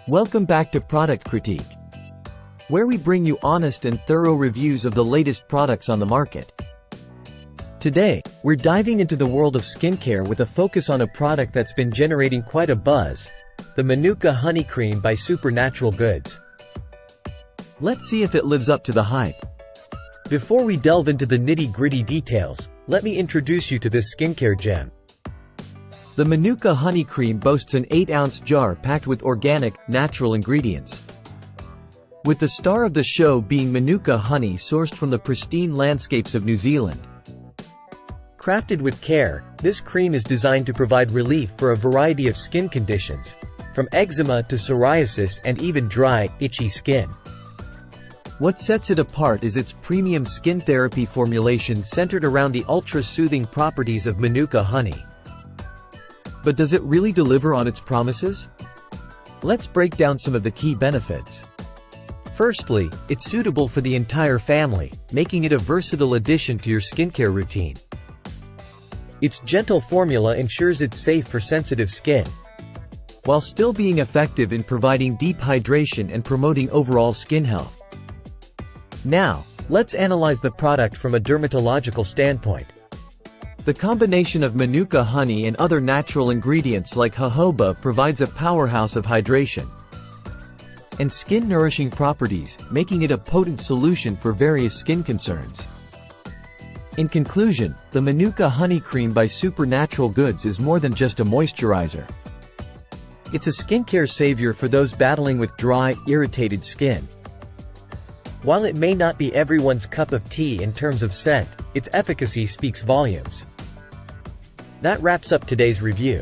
Welcome back to Product Critique, where we bring you honest and thorough reviews of the latest products on the market. Today, we're diving into the world of skincare with a focus on a product that's been generating quite a buzz, the Manuka Honey Cream by Supernatural Goods. Let's see if it lives up to the hype. Before we delve into the nitty-gritty details, let me introduce you to this skincare gem. The Manuka Honey Cream boasts an 8-ounce jar packed with organic, natural ingredients. With the star of the show being Manuka honey sourced from the pristine landscapes of New Zealand. Crafted with care, this cream is designed to provide relief for a variety of skin conditions, from eczema to psoriasis and even dry, itchy skin. What sets it apart is its premium skin therapy formulation centered around the ultra-soothing properties of Manuka honey. But does it really deliver on its promises? Let's break down some of the key benefits. Firstly, it's suitable for the entire family, making it a versatile addition to your skincare routine. Its gentle formula ensures it's safe for sensitive skin, while still being effective in providing deep hydration and promoting overall skin health. Now, let's analyze the product from a dermatological standpoint. The combination of Manuka honey and other natural ingredients like jojoba provides a powerhouse of hydration and skin-nourishing properties, making it a potent solution for various skin concerns. In conclusion, the Manuka Honey Cream by Supernatural Goods is more than just a moisturizer. It's a skincare savior for those battling with dry, irritated skin. While it may not be everyone's cup of tea in terms of scent, its efficacy speaks volumes. That wraps up today's review.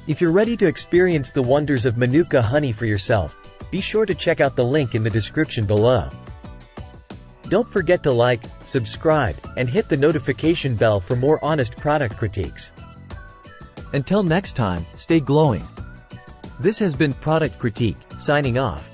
If you're ready to experience the wonders of Manuka honey for yourself, be sure to check out the link in the description below. Don't forget to like, subscribe, and hit the notification bell for more honest product critiques. Until next time, stay glowing. This has been Product Critique, signing off.